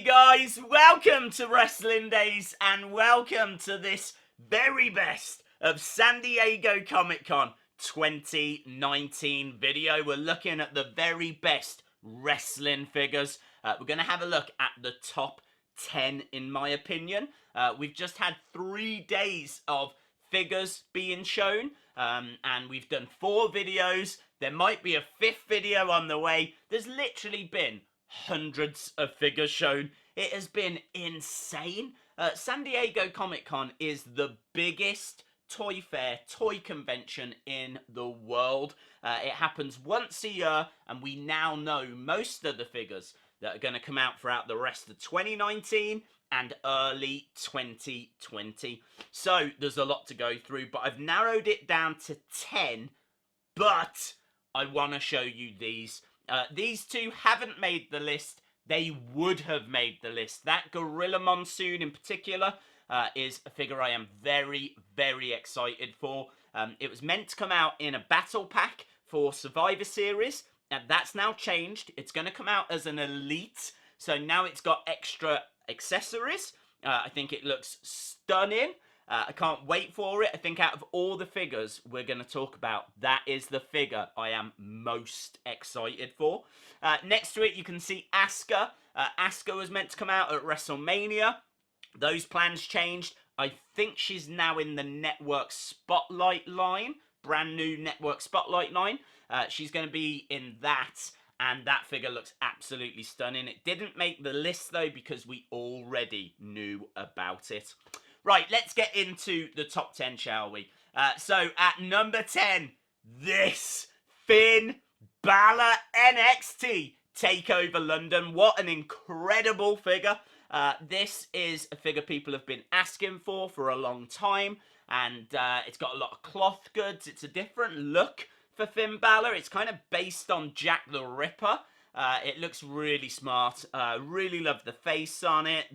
guys, welcome to Wrestling Days and welcome to this very best of San Diego Comic-Con 2019 video. We're looking at the very best wrestling figures. We're going to have a look at the top 10 in my opinion. We've just had 3 days of figures being shown and we've done 4 videos. There might be a 5th video on the way. There's literally been hundreds of figures shown. It has been insane. San Diego Comic-Con is the biggest toy fair, toy convention in the world. It happens once a year, and we now know most of the figures that are going to come out throughout the rest of 2019 and early 2020. So there's a lot to go through, but I've narrowed it down to 10, but I want to show you these. These two haven't made the list. They would have made the list. That Gorilla Monsoon in particular is a figure I am very, very excited for. It was meant to come out in a battle pack for Survivor Series, and that's now changed. It's going to come out as an Elite, so now it's got extra accessories. I think it looks stunning. I can't wait for it. I think out of all the figures we're going to talk about, that is the figure I am most excited for. Next to it, you can see Asuka. Asuka was meant to come out at WrestleMania. Those plans changed. I think she's now in the Network Spotlight line. Brand new Network Spotlight line. She's going to be in that. And that figure looks absolutely stunning. It didn't make the list, though, because we already knew about it. Right, let's get into the top 10, shall we? So, at number 10, this Finn Balor NXT Takeover London. What an incredible figure. This is a figure people have been asking for a long time. And it's got a lot of cloth goods. It's a different look for Finn Balor. It's kind of based on Jack the Ripper. It looks really smart. Really love the face on it.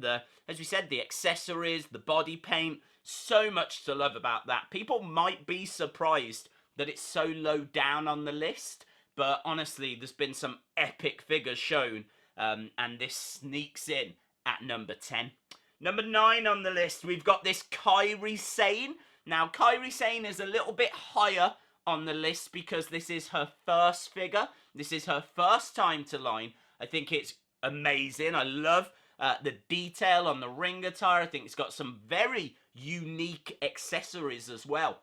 As we said, the accessories, the body paint. So much to love about that. People might be surprised that it's so low down on the list. But honestly, there's been some epic figures shown. And this sneaks in at number 10. Number 9 on the list, we've got this Kyrie Sane. Now, Kyrie Sane is a little bit higher on the list because this is her first figure. This is her first time to line. I think it's amazing. I love the detail on the ring attire. I think it's got some very unique accessories as well.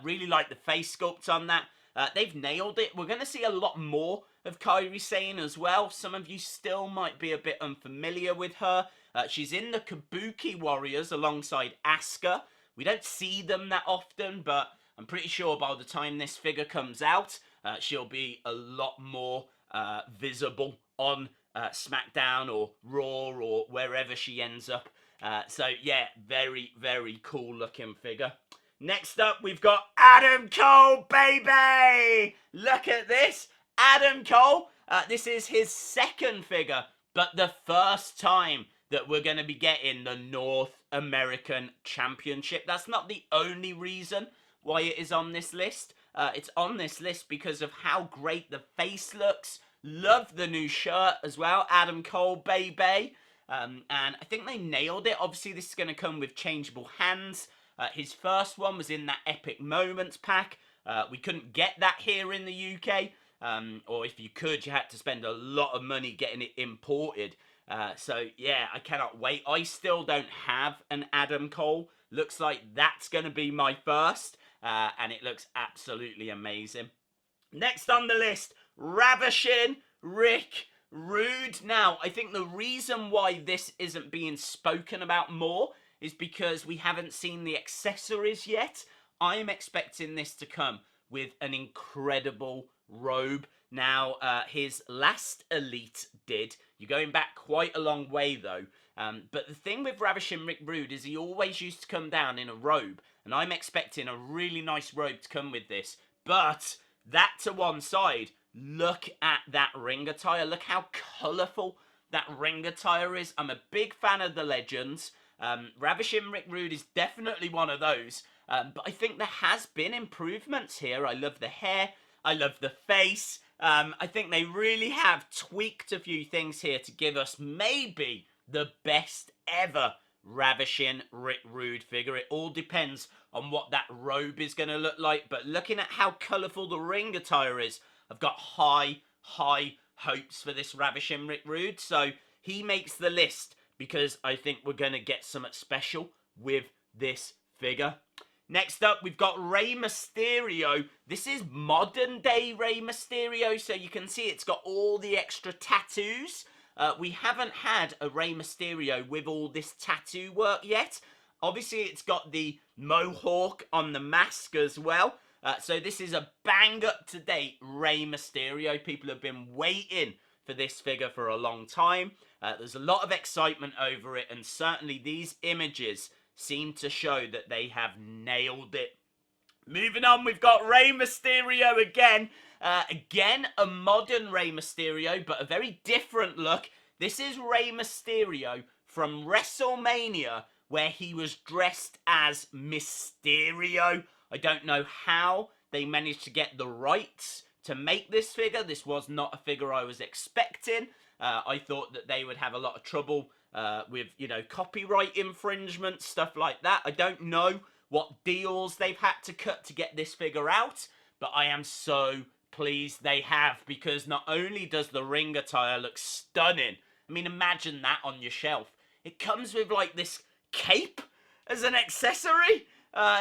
Really like the face sculpt on that. They've nailed it. We're going to see a lot more of Kairi Sane as well. Some of you still might be a bit unfamiliar with her. She's in the Kabuki Warriors alongside Asuka. We don't see them that often, but I'm pretty sure by the time this figure comes out, she'll be a lot more visible on SmackDown or Raw or wherever she ends up. So yeah, very, very cool looking figure. Next up, we've got Adam Cole, baby! Look at this. Adam Cole, this is his second figure, but the first time that we're going to be getting the North American Championship. That's not the only reason why it is on this list. It's on this list because of how great the face looks. Love the new shirt as well. Adam Cole, baby. And I think they nailed it. Obviously, this is going to come with changeable hands. His first one was in that Epic Moments pack. We couldn't get that here in the UK. Or if you could, you had to spend a lot of money getting it imported. So, yeah, I cannot wait. I still don't have an Adam Cole. Looks like that's going to be my first. And it looks absolutely amazing. Next on the list, Ravishing Rick Rude. Now, I think the reason why this isn't being spoken about more is because we haven't seen the accessories yet. I am expecting this to come with an incredible robe. Now, his last Elite did. You're going back quite a long way, though. But the thing with Ravishing Rick Rude is he always used to come down in a robe. And I'm expecting a really nice robe to come with this. But that to one side, look at that ring attire. Look how colourful that ring attire is. I'm a big fan of the Legends. Ravishing Rick Rude is definitely one of those. But I think there has been improvements here. I love the hair. I love the face. I think they really have tweaked a few things here to give us maybe the best ever Ravishing Rick Rude figure. It all depends on what that robe is going to look like, but looking at how colourful the ring attire is, I've got high hopes for this Ravishing Rick Rude. So he makes the list because I think we're going to get something special with this figure. Next up, we've got Rey Mysterio. This is modern day Rey Mysterio, so you can see it's got all the extra tattoos. We haven't had a Rey Mysterio with all this tattoo work yet. Obviously, it's got the mohawk on the mask as well. So this is a bang up to date Rey Mysterio. People have been waiting for this figure for a long time. There's a lot of excitement over it, and certainly these images seem to show that they have nailed it. Moving on, we've got Rey Mysterio again. Again, a modern Rey Mysterio, but a very different look. This is Rey Mysterio from WrestleMania, where he was dressed as Mysterio. I don't know how they managed to get the rights to make this figure. This was not a figure I was expecting. I thought that they would have a lot of trouble with, you know, copyright infringement, stuff like that. I don't know what deals they've had to cut to get this figure out, but I am so pleased they have, because not only does the ring attire look stunning, I mean, imagine that on your shelf. It comes with, like, this cape as an accessory.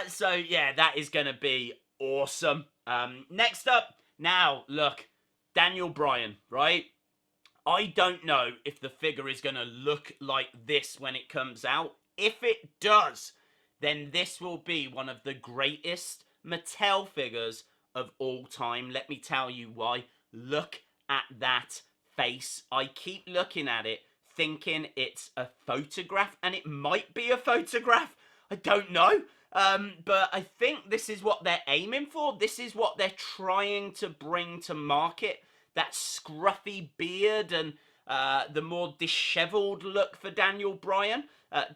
So, yeah, that is going to be awesome. Next up, now, look, Daniel Bryan, right? I don't know if the figure is going to look like this when it comes out. If it does, then this will be one of the greatest Mattel figures of all time. Let me tell you why. Look at that face. I keep looking at it, thinking it's a photograph, and it might be a photograph. I don't know. But I think this is what they're aiming for. This is what they're trying to bring to market. That scruffy beard and the more disheveled look for Daniel Bryan.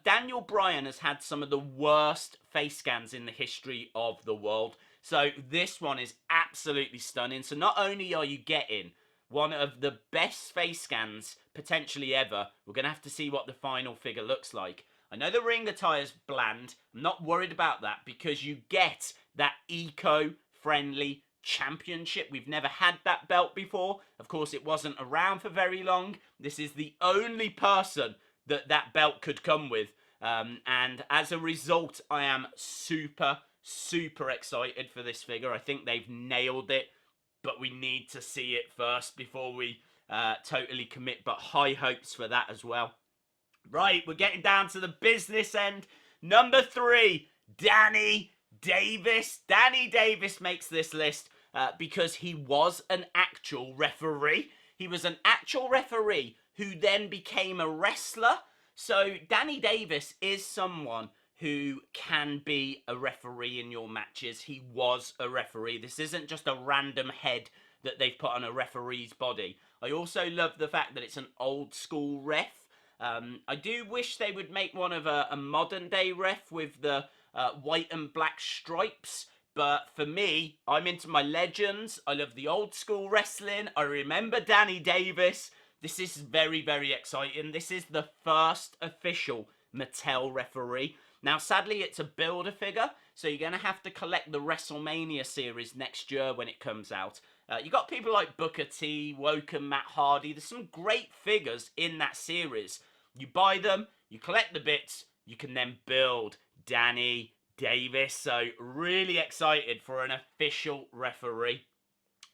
Daniel Bryan has had some of the worst face scans in the history of the world. So this one is absolutely stunning. So not only are you getting one of the best face scans potentially ever, we're going to have to see what the final figure looks like. I know the ring attire's bland. I'm not worried about that, because you get that eco-friendly championship. We've never had that belt before. Of course, it wasn't around for very long. This is the only person that belt could come with. And as a result, I am super excited for this figure. I think they've nailed it, but we need to see it first before we totally commit. But high hopes for that as well. Right, we're getting down to the business end. Number 3, Danny Davis. Danny Davis makes this list because he was an actual referee. He was an actual referee who then became a wrestler. So Danny Davis is someone who can be a referee in your matches. He was a referee. This isn't just a random head that they've put on a referee's body. I also love the fact that it's an old school ref. I do wish they would make one of a modern day ref with the white and black stripes. But for me, I'm into my legends. I love the old school wrestling. I remember Danny Davis. This is very exciting. This is the first official Mattel referee. Now, sadly, it's a builder figure, so you're going to have to collect the WrestleMania series next year when it comes out. You got people like Booker T, Woken, Matt Hardy. There's some great figures in that series. You buy them, you collect the bits, you can then build Danny Davis. So really excited for an official referee.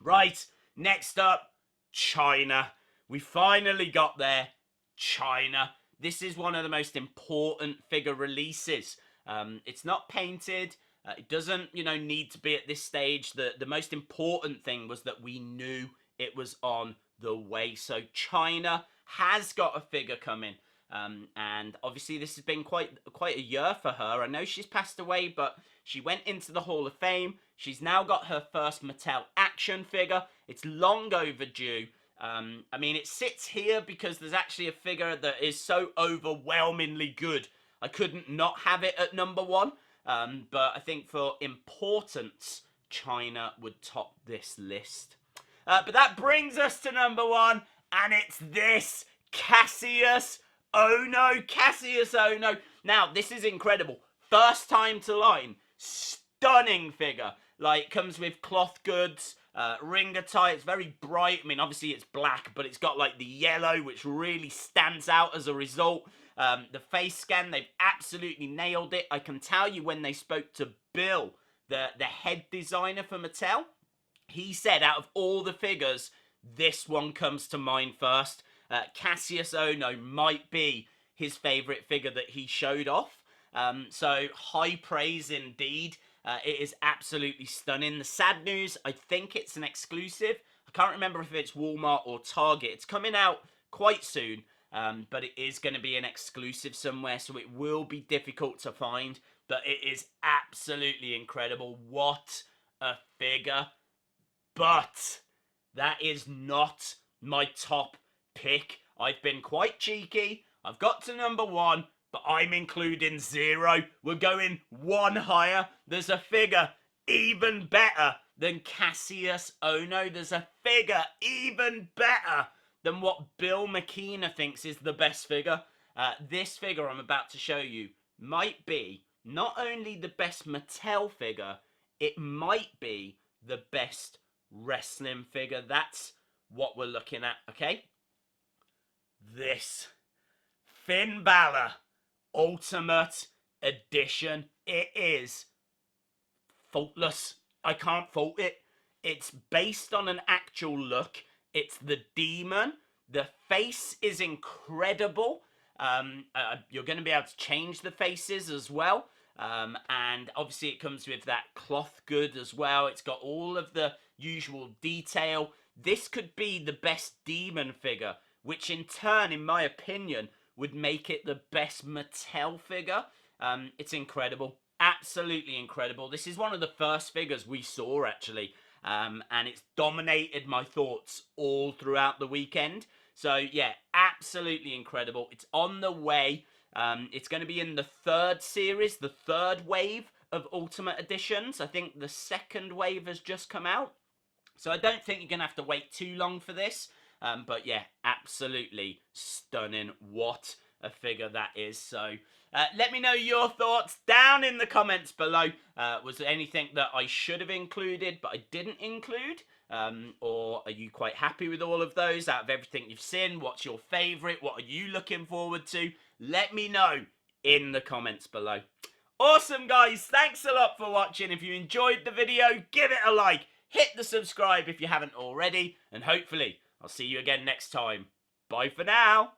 Right, next up, Chyna. We finally got there. Chyna. This is one of the most important figure releases. It's not painted. It doesn't, need to be at this stage. The most important thing was that we knew it was on the way. So Chyna has got a figure coming. And obviously this has been quite a year for her. I know she's passed away, but she went into the Hall of Fame. She's now got her first Mattel action figure. It's long overdue. I mean, it sits here because there's actually a figure that is so overwhelmingly good. I couldn't not have it at number 1. But I think for importance, Chyna would top this list. But that brings us to number 1, and it's this Kassius Ohno, Kassius Ohno. Now, this is incredible. First time to line. Stunning figure. Like, comes with cloth goods, ring attire. It's very bright. I mean, obviously it's black, but it's got like the yellow, which really stands out as a result. The face scan, they've absolutely nailed it. I can tell you when they spoke to Bill, the head designer for Mattel, he said out of all the figures, this one comes to mind first. Kassius Ohno might be his favourite figure that he showed off. So high praise indeed. It is absolutely stunning. The sad news, I think it's an exclusive. I can't remember if it's Walmart or Target. It's coming out quite soon, but it is going to be an exclusive somewhere, so it will be difficult to find. But it is absolutely incredible. What a figure. But that is not my top pick. I've been quite cheeky. I've got to number 1. But I'm including 0. We're going 1 higher. There's a figure even better than Kassius Ohno. There's a figure even better than what Bill McKenna thinks is the best figure. This figure I'm about to show you might be not only the best Mattel figure, it might be the best wrestling figure. That's what we're looking at, okay? This Finn Balor Ultimate Edition. It is faultless. I can't fault it. It's based on an actual look. It's the demon. The face is incredible. You're going to be able to change the faces as well. And obviously it comes with that cloth good as well. It's got all of the usual detail. This could be the best demon figure, which in turn, in my opinion, would make it the best Mattel figure. It's incredible. Absolutely incredible. This is one of the first figures we saw, actually. And it's dominated my thoughts all throughout the weekend. So, yeah, absolutely incredible. It's on the way. It's going to be in the 3rd series, the 3rd wave of Ultimate Editions. I think the 2nd wave has just come out. So I don't think you're going to have to wait too long for this. But yeah, absolutely stunning. What a figure that is. So let me know your thoughts down in the comments below. Was there anything that I should have included but I didn't include? Or are you quite happy with all of those? Out of everything you've seen, what's your favourite? What are you looking forward to? Let me know in the comments below. Awesome, guys. Thanks a lot for watching. If you enjoyed the video, give it a like. Hit the subscribe if you haven't already. And hopefully I'll see you again next time. Bye for now.